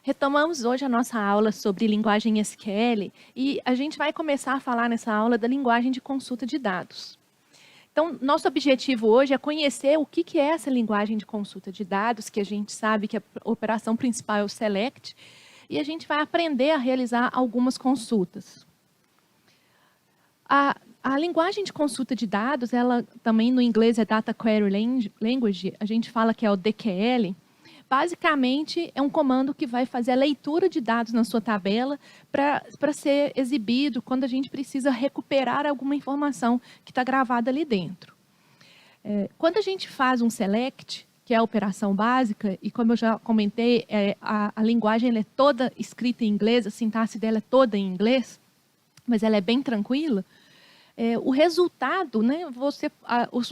Retomamos hoje a nossa aula sobre linguagem SQL e a gente vai começar a falar nessa aula da linguagem de consulta de dados. Então, nosso objetivo hoje é conhecer o que é essa linguagem de consulta de dados, que a gente sabe que a operação principal é o SELECT, e a gente vai aprender a realizar algumas consultas. A linguagem de consulta de dados, ela também no inglês é Data Query Language, a gente fala que é o DQL. Basicamente, é um comando que vai fazer a leitura de dados na sua tabela para ser exibido quando a gente precisa recuperar alguma informação que está gravada ali dentro. Quando a gente faz um select, que é a operação básica, e como eu já comentei, a linguagem ela é toda escrita em inglês, a sintaxe dela é toda em inglês, mas ela é bem tranquila. O resultado, né,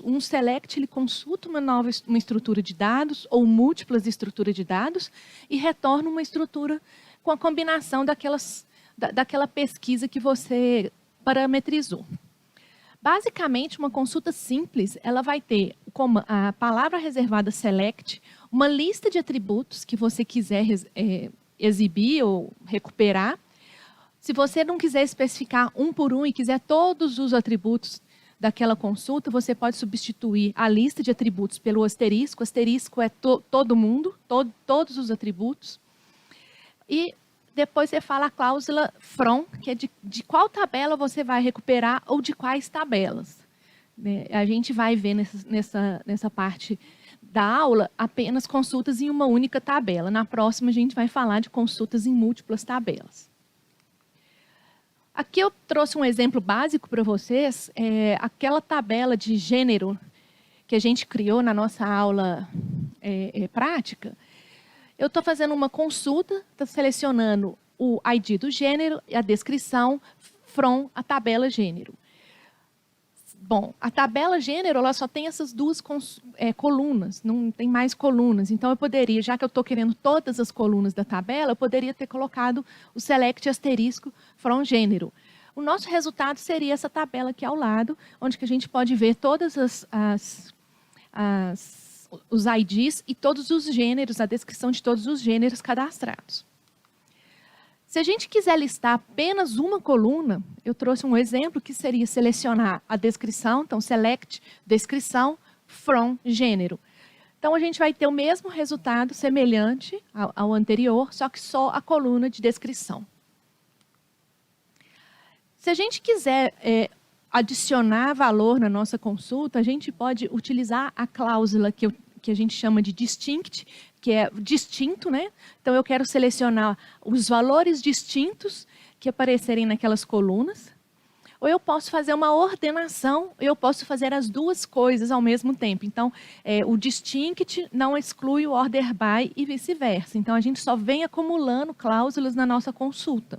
um select ele consulta uma estrutura de dados ou múltiplas estruturas de dados e retorna uma estrutura com a combinação daquela pesquisa que você parametrizou. Basicamente, uma consulta simples, ela vai ter como a palavra reservada select, uma lista de atributos que você quiser exibir ou recuperar. Se você não quiser especificar um por um e quiser todos os atributos daquela consulta, você pode substituir a lista de atributos pelo asterisco. O asterisco é todo mundo, todos os atributos. E depois você fala a cláusula from, que é de qual tabela você vai recuperar ou de quais tabelas. A gente vai ver nessa parte da aula apenas consultas em uma única tabela. Na próxima, a gente vai falar de consultas em múltiplas tabelas. Aqui eu trouxe um exemplo básico para vocês, aquela tabela de gênero que a gente criou na nossa aula prática. Eu estou fazendo uma consulta, estou selecionando o ID do gênero e a descrição from a tabela gênero. Bom, a tabela gênero ela só tem essas duas colunas, não tem mais colunas. Então, eu poderia, já que eu estou querendo todas as colunas da tabela, eu poderia ter colocado o select asterisco from gênero. O nosso resultado seria essa tabela aqui ao lado, onde que a gente pode ver todas os IDs e todos os gêneros, a descrição de todos os gêneros cadastrados. Se a gente quiser listar apenas uma coluna, eu trouxe um exemplo que seria selecionar a descrição, então select descrição from gênero. Então a gente vai ter o mesmo resultado semelhante ao anterior, só que só a coluna de descrição. Se a gente quiser adicionar valor na nossa consulta, a gente pode utilizar a cláusula que a gente chama de distinct, que é distinto, né? Então, eu quero selecionar os valores distintos que aparecerem naquelas colunas. Ou eu posso fazer uma ordenação, eu posso fazer as duas coisas ao mesmo tempo. Então, o distinct não exclui o order by e vice-versa. Então, a gente só vem acumulando cláusulas na nossa consulta.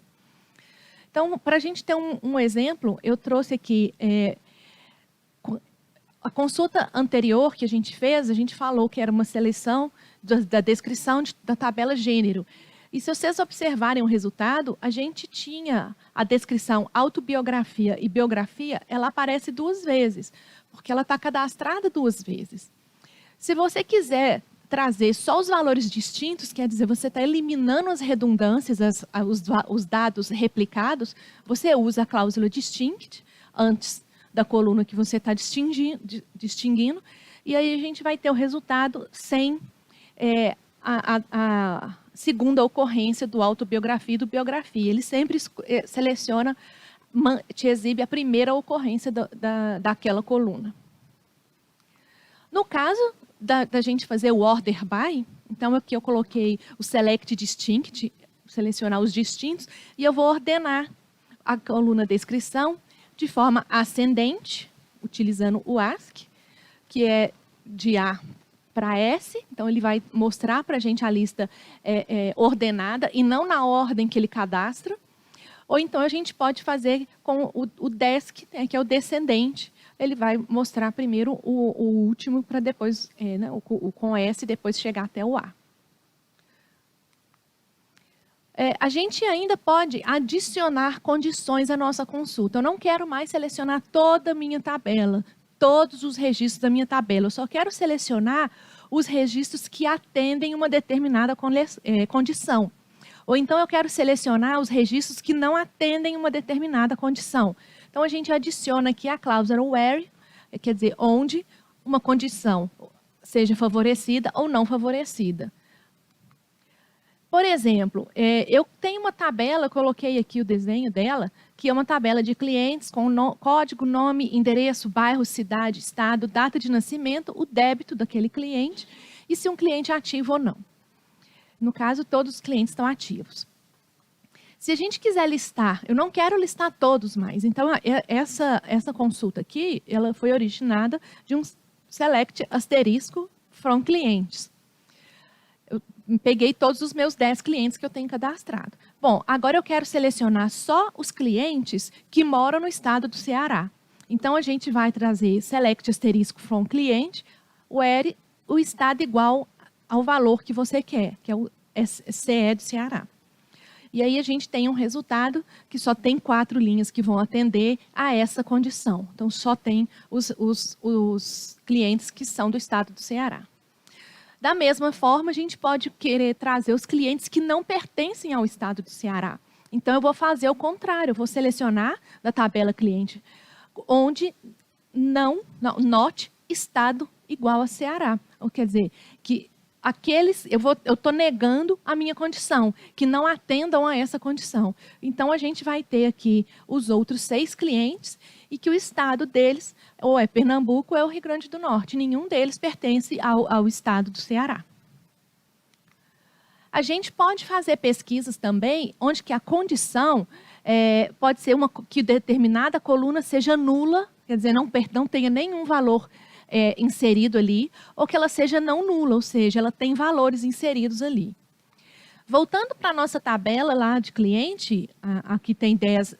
Então, para a gente ter um exemplo, eu trouxe aqui a consulta anterior que a gente fez, a gente falou que era uma seleção da descrição da tabela gênero. E se vocês observarem o resultado, a gente tinha a descrição autobiografia e biografia, ela aparece duas vezes, porque ela está cadastrada duas vezes. Se você quiser trazer só os valores distintos, quer dizer, você está eliminando as redundâncias, os dados replicados, você usa a cláusula distinct antes da coluna que você está distinguindo, e aí a gente vai ter o resultado sem a segunda ocorrência do autobiografia e do biografia. Ele sempre seleciona, te exibe a primeira ocorrência daquela coluna. No caso da gente fazer o order by, então aqui eu coloquei o select distinct, selecionar os distintos, e eu vou ordenar a coluna descrição de forma ascendente, utilizando o ASC, que é de A para S. Então, ele vai mostrar para a gente a lista ordenada e não na ordem que ele cadastra. Ou então, a gente pode fazer com o desc, que é o descendente. Ele vai mostrar primeiro o último para depois, o com S, depois chegar até o A. A gente ainda pode adicionar condições à nossa consulta. Eu não quero mais selecionar toda a minha tabela, todos os registros da minha tabela. Eu só quero selecionar os registros que atendem uma determinada condição. Ou então eu quero selecionar os registros que não atendem uma determinada condição. Então a gente adiciona aqui a cláusula where, quer dizer, onde uma condição seja favorecida ou não favorecida. Por exemplo, eu tenho uma tabela, coloquei aqui o desenho dela, que é uma tabela de clientes com código, nome, endereço, bairro, cidade, estado, data de nascimento, o débito daquele cliente e se um cliente é ativo ou não. No caso, todos os clientes estão ativos. Se a gente quiser listar, eu não quero listar todos mais. Então, essa consulta aqui, ela foi originada de um select asterisco from clientes. Eu peguei todos os meus 10 clientes que eu tenho cadastrado. Bom, agora eu quero selecionar só os clientes que moram no estado do Ceará. Então, a gente vai trazer select asterisco from cliente, where o estado igual ao valor que você quer, que é o CE do Ceará. E aí a gente tem um resultado que só tem 4 linhas que vão atender a essa condição. Então, só tem os clientes que são do estado do Ceará. Da mesma forma, a gente pode querer trazer os clientes que não pertencem ao estado do Ceará. Então, eu vou fazer o contrário, eu vou selecionar da tabela cliente, onde not estado igual a Ceará. Ou quer dizer, que aqueles, eu estou negando a minha condição, que não atendam a essa condição. Então, a gente vai ter aqui os outros 6 clientes e que o estado deles, ou é Pernambuco ou é o Rio Grande do Norte. Nenhum deles pertence ao estado do Ceará. A gente pode fazer pesquisas também, onde que a condição pode ser que determinada coluna seja nula, quer dizer, não tenha nenhum valor inserido ali, ou que ela seja não nula, ou seja, ela tem valores inseridos ali. Voltando para a nossa tabela lá de cliente, aqui tem 10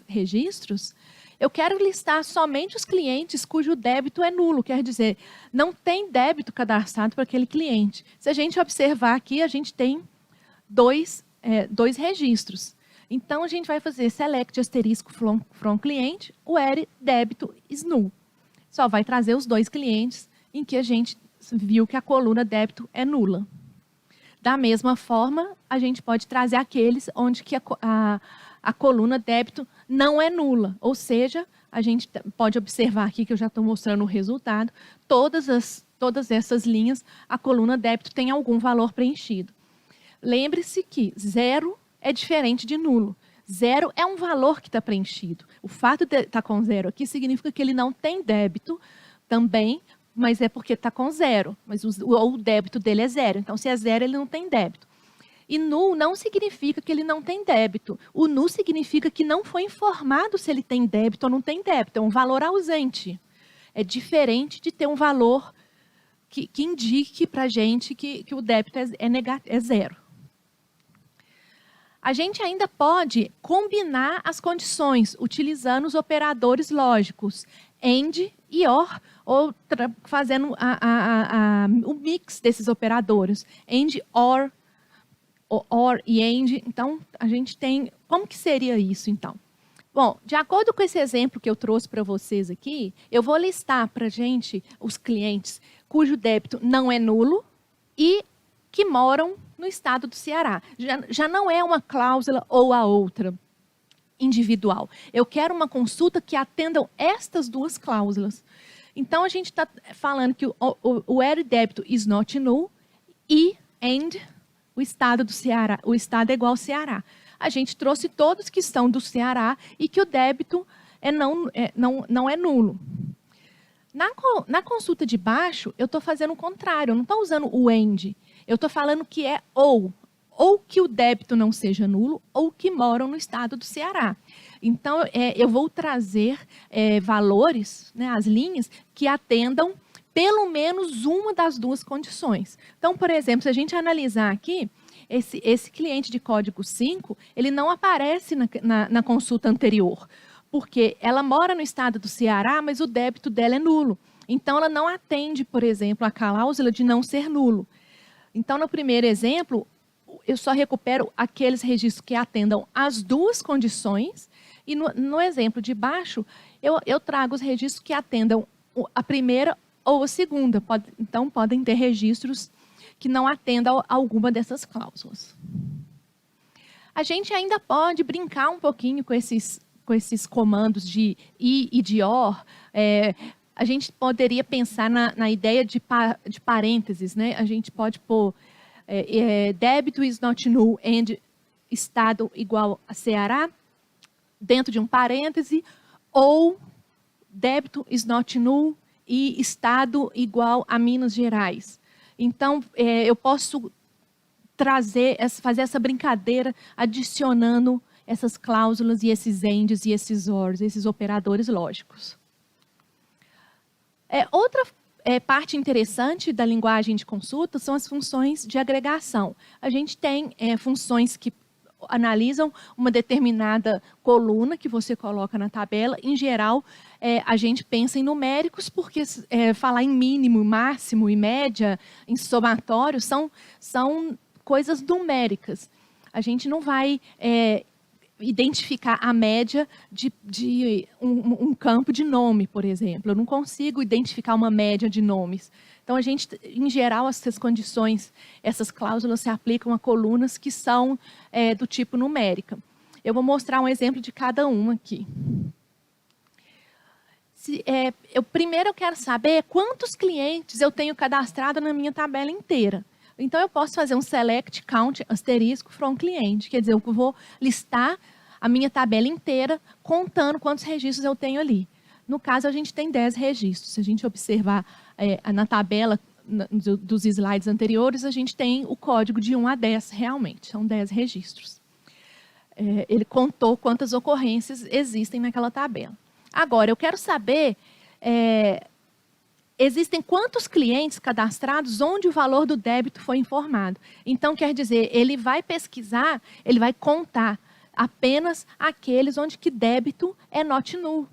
registros, eu quero listar somente os clientes cujo débito é nulo, quer dizer, não tem débito cadastrado para aquele cliente. Se a gente observar aqui, a gente tem dois registros. Então, a gente vai fazer select asterisco from cliente, where débito is null. Só vai trazer os 2 clientes em que a gente viu que a coluna débito é nula. Da mesma forma, a gente pode trazer aqueles onde que a coluna débito não é nula. Ou seja, a gente pode observar aqui, que eu já estou mostrando o resultado, todas essas linhas, a coluna débito tem algum valor preenchido. Lembre-se que 0 é diferente de nulo. 0 é um valor que está preenchido. O fato de estar com 0 aqui significa que ele não tem débito também, mas é porque está com 0. Mas o débito dele é 0. Então, se é 0, ele não tem débito. E null não significa que ele não tem débito. O null significa que não foi informado se ele tem débito ou não tem débito. É um valor ausente. É diferente de ter um valor que indique para a gente que o débito é 0. A gente ainda pode combinar as condições utilizando os operadores lógicos AND e OR, ou fazendo o mix desses operadores, AND, OR e AND. Então, a gente tem... Como que seria isso, então? Bom, de acordo com esse exemplo que eu trouxe para vocês aqui, eu vou listar para a gente os clientes cujo débito não é nulo e que moram no estado do Ceará. Já não é uma cláusula ou a outra individual. Eu quero uma consulta que atendam estas 2 cláusulas. Então, a gente está falando que o where débito is not null e o estado do Ceará, o estado é igual ao Ceará. A gente trouxe todos que estão do Ceará e que o débito não é nulo. Na consulta de baixo, eu estou fazendo o contrário, eu não estou usando o AND. Eu estou falando que é ou que o débito não seja nulo, ou que moram no estado do Ceará. Então, eu vou trazer valores, né, as linhas, que atendam pelo menos uma das 2 condições. Então, por exemplo, se a gente analisar aqui, esse cliente de código 5, ele não aparece na consulta anterior, porque ela mora no estado do Ceará, mas o débito dela é nulo. Então, ela não atende, por exemplo, a cláusula de não ser nulo. Então, no primeiro exemplo, eu só recupero aqueles registros que atendam as 2 condições, e no exemplo de baixo, eu trago os registros que atendam a primeira ou a segunda. Então, podem ter registros que não atendam a alguma dessas cláusulas. A gente ainda pode brincar um pouquinho com esses comandos de I e de OR. A gente poderia pensar na ideia de parênteses, né? A gente pode pôr débito is not null and estado igual a Ceará, dentro de um parêntese, ou débito is not null e estado igual a Minas Gerais. Então, eu posso fazer essa brincadeira adicionando essas cláusulas e esses ands e esses ors, esses operadores lógicos. Outra parte interessante da linguagem de consulta são as funções de agregação. A gente tem funções que analisam uma determinada coluna que você coloca na tabela. Em geral, a gente pensa em numéricos, porque falar em mínimo, máximo e média, em somatório, são coisas numéricas. A gente não vai identificar a média de um campo de nome, por exemplo. Eu não consigo identificar uma média de nomes. Então, a gente, em geral, essas condições, essas cláusulas se aplicam a colunas que são do tipo numérica. Eu vou mostrar um exemplo de cada uma aqui. Primeiro eu quero saber quantos clientes eu tenho cadastrado na minha tabela inteira. Então, eu posso fazer um select count asterisco from cliente. Quer dizer, eu vou listar a minha tabela inteira, contando quantos registros eu tenho ali. No caso, a gente tem 10 registros. Se a gente observar na tabela dos slides anteriores, a gente tem o código de 1 a 10, realmente. São 10 registros. Ele contou quantas ocorrências existem naquela tabela. Agora, eu quero saber... existem quantos clientes cadastrados onde o valor do débito foi informado. Então, quer dizer, ele vai pesquisar, ele vai contar apenas aqueles onde que débito é not null.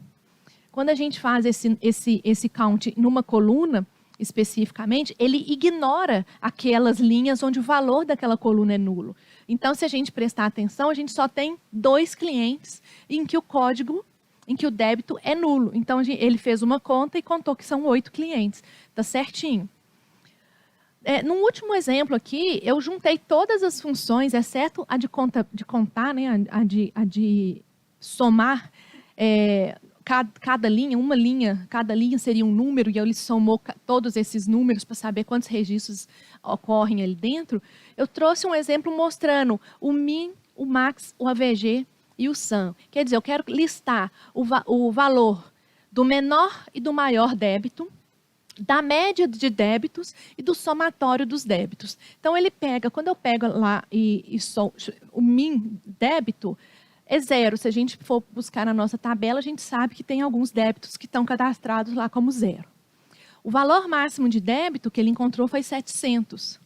Quando a gente faz esse count numa coluna, especificamente, ele ignora aquelas linhas onde o valor daquela coluna é nulo. Então, se a gente prestar atenção, a gente só tem 2 clientes em que o débito é nulo. Então, ele fez uma conta e contou que são 8 clientes. Está certinho. No último exemplo aqui, eu juntei todas as funções, exceto a de contar, né, a de somar cada linha, cada linha seria um número, e ele somou todos esses números para saber quantos registros ocorrem ali dentro. Eu trouxe um exemplo mostrando o min, o max, o AVG e o sum. Quer dizer, eu quero listar o valor do menor e do maior débito, da média de débitos e do somatório dos débitos. Então, ele pega, quando eu pego lá o min débito, é 0. Se a gente for buscar na nossa tabela, a gente sabe que tem alguns débitos que estão cadastrados lá como 0. O valor máximo de débito que ele encontrou foi 700.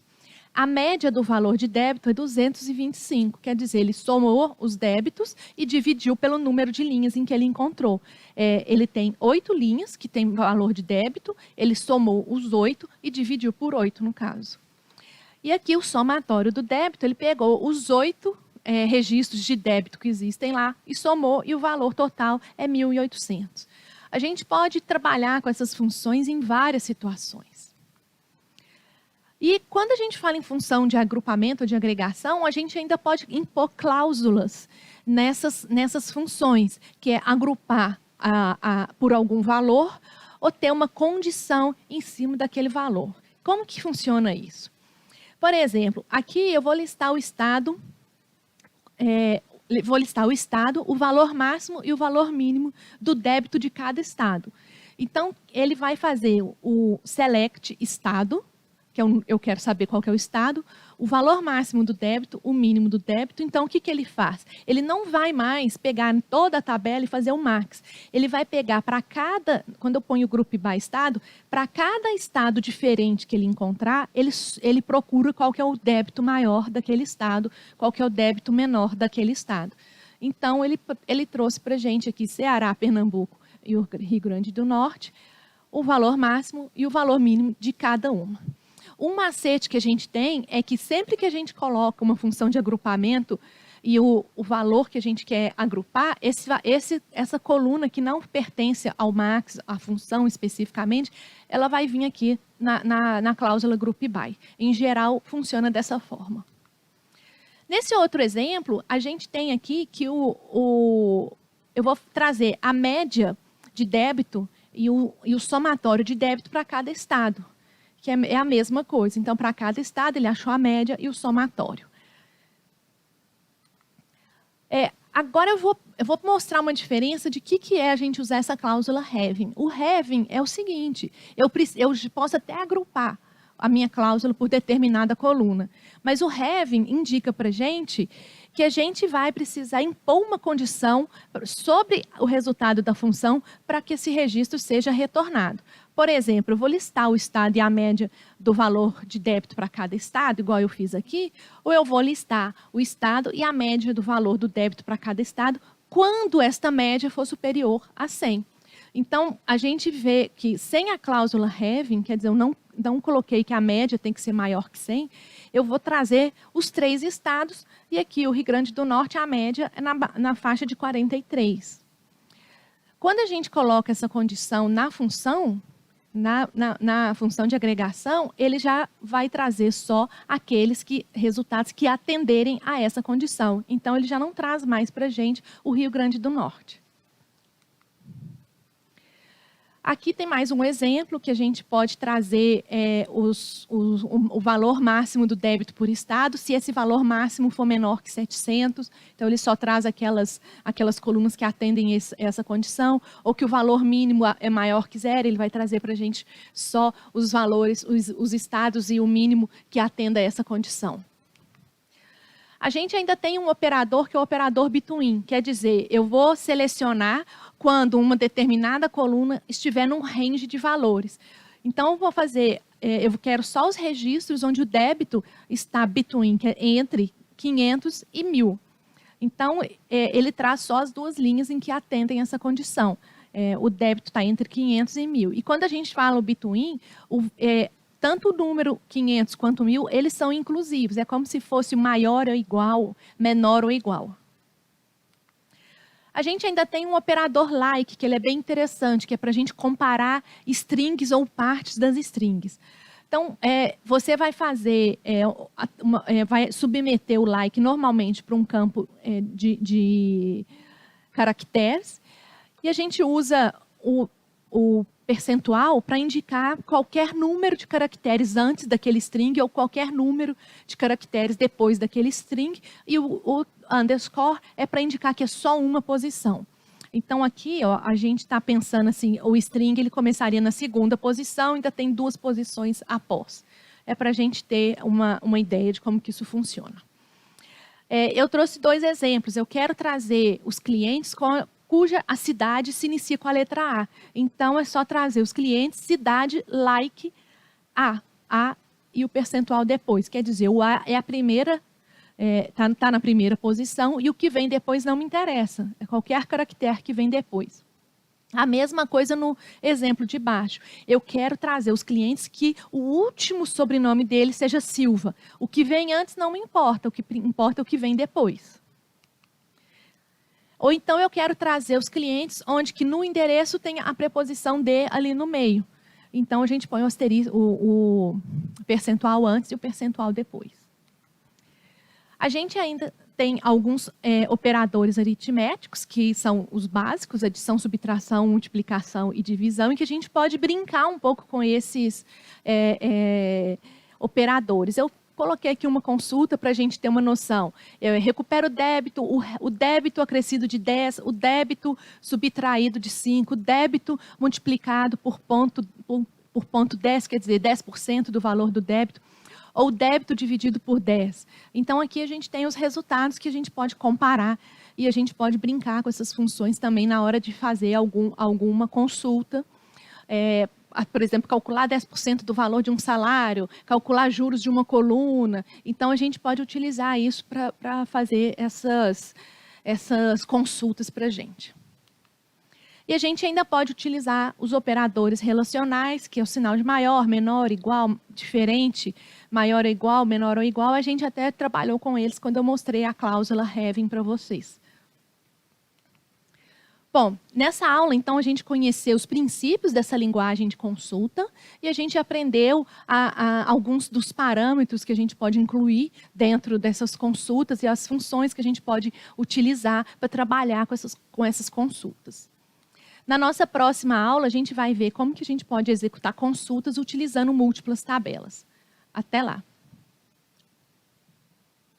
A média do valor de débito é 225, quer dizer, ele somou os débitos e dividiu pelo número de linhas em que ele encontrou. Ele tem 8 linhas que tem valor de débito, ele somou os 8 e dividiu por 8 no caso. E aqui o somatório do débito, ele pegou os 8 registros de débito que existem lá e somou, e o valor total é 1.800. A gente pode trabalhar com essas funções em várias situações. E quando a gente fala em função de agrupamento ou de agregação, a gente ainda pode impor cláusulas nessas funções, que é agrupar por algum valor ou ter uma condição em cima daquele valor. Como que funciona isso? Por exemplo, aqui eu vou listar o estado, o valor máximo e o valor mínimo do débito de cada estado. Então, ele vai fazer o select estado, que eu quero saber qual que é o estado, o valor máximo do débito, o mínimo do débito. Então, o que ele faz? Ele não vai mais pegar toda a tabela e fazer o max. Ele vai pegar para quando eu ponho o group by estado, para cada estado diferente que ele encontrar, ele procura qual que é o débito maior daquele estado, qual que é o débito menor daquele estado. Então, ele trouxe para a gente aqui Ceará, Pernambuco e o Rio Grande do Norte, o valor máximo e o valor mínimo de cada uma. Um macete que a gente tem é que sempre que a gente coloca uma função de agrupamento e o valor que a gente quer agrupar, essa coluna que não pertence ao max, à função especificamente, ela vai vir aqui na cláusula group by. Em geral, funciona dessa forma. Nesse outro exemplo, a gente tem aqui que eu vou trazer a média de débito e o somatório de débito para cada estado, que é a mesma coisa. Então, para cada estado, ele achou a média e o somatório. Agora eu vou mostrar uma diferença de que é a gente usar essa cláusula having. O having é o seguinte, eu posso até agrupar a minha cláusula por determinada coluna, mas o having indica para a gente que a gente vai precisar impor uma condição sobre o resultado da função para que esse registro seja retornado. Por exemplo, eu vou listar o estado e a média do valor de débito para cada estado, igual eu fiz aqui, ou eu vou listar o estado e a média do valor do débito para cada estado, quando esta média for superior a 100. Então, a gente vê que sem a cláusula having, quer dizer, eu não coloquei que a média tem que ser maior que 100, eu vou trazer os 3 estados, e aqui o Rio Grande do Norte, a média é na faixa de 43. Quando a gente coloca essa condição na função, na função de agregação, ele já vai trazer só aqueles resultados que atenderem a essa condição. Então, ele já não traz mais para a gente o Rio Grande do Norte. Aqui tem mais um exemplo que a gente pode trazer o valor máximo do débito por estado, se esse valor máximo for menor que 700, então ele só traz aquelas colunas que atendem essa condição, ou que o valor mínimo é maior que 0, ele vai trazer para a gente só os valores, os estados e o mínimo que atenda a essa condição. A gente ainda tem um operador que é o operador between, quer dizer, eu vou selecionar quando uma determinada coluna estiver num range de valores. Então, eu quero só os registros onde o débito está between, que é entre 500 e 1.000. Então, ele traz só as 2 linhas em que atendem essa condição. O débito está entre 500 e 1.000. E quando a gente fala o between, tanto o número 500 quanto 1.000, eles são inclusivos. É como se fosse maior ou igual, menor ou igual. A gente ainda tem um operador like, que ele é bem interessante, que é para a gente comparar strings ou partes das strings. Então, você vai fazer, vai submeter o like normalmente para um campo de caracteres, e a gente usa o percentual para indicar qualquer número de caracteres antes daquele string ou qualquer número de caracteres depois daquele string, e o underscore é para indicar que é só uma posição. Então, aqui a gente está pensando assim, o string ele começaria na 2ª posição, ainda tem 2 posições após. É para a gente ter uma ideia de como que isso funciona. Eu trouxe 2 exemplos. Eu quero trazer os clientes cuja a cidade se inicia com a letra A. Então, é só trazer os clientes, cidade, like, A e o percentual depois. Quer dizer, o A é a primeira, tá na primeira posição, e o que vem depois não me interessa. É qualquer caractere que vem depois. A mesma coisa no exemplo de baixo. Eu quero trazer os clientes que o último sobrenome deles seja Silva. O que vem antes não me importa, o que importa é o que vem depois. Ou então eu quero trazer os clientes onde que no endereço tem a preposição de ali no meio. Então a gente põe o percentual antes e o percentual depois. A gente ainda tem alguns operadores aritméticos, que são os básicos, adição, subtração, multiplicação e divisão, e que a gente pode brincar um pouco com esses operadores. Eu coloquei aqui uma consulta para a gente ter uma noção. Eu recupero o débito acrescido de 10, o débito subtraído de 5, o débito multiplicado por ponto 10, quer dizer, 10% do valor do débito, ou débito dividido por 10. Então, aqui a gente tem os resultados que a gente pode comparar e a gente pode brincar com essas funções também na hora de fazer alguma consulta. Por exemplo, calcular 10% do valor de um salário, calcular juros de uma coluna. Então, a gente pode utilizar isso para fazer essas consultas para a gente. E a gente ainda pode utilizar os operadores relacionais, que é o sinal de maior, menor, igual, diferente, maior ou igual, menor ou igual. A gente até trabalhou com eles quando eu mostrei a cláusula having para vocês. Bom, nessa aula, então, a gente conheceu os princípios dessa linguagem de consulta e a gente aprendeu alguns dos parâmetros que a gente pode incluir dentro dessas consultas e as funções que a gente pode utilizar para trabalhar com essas consultas. Na nossa próxima aula, a gente vai ver como que a gente pode executar consultas utilizando múltiplas tabelas. Até lá!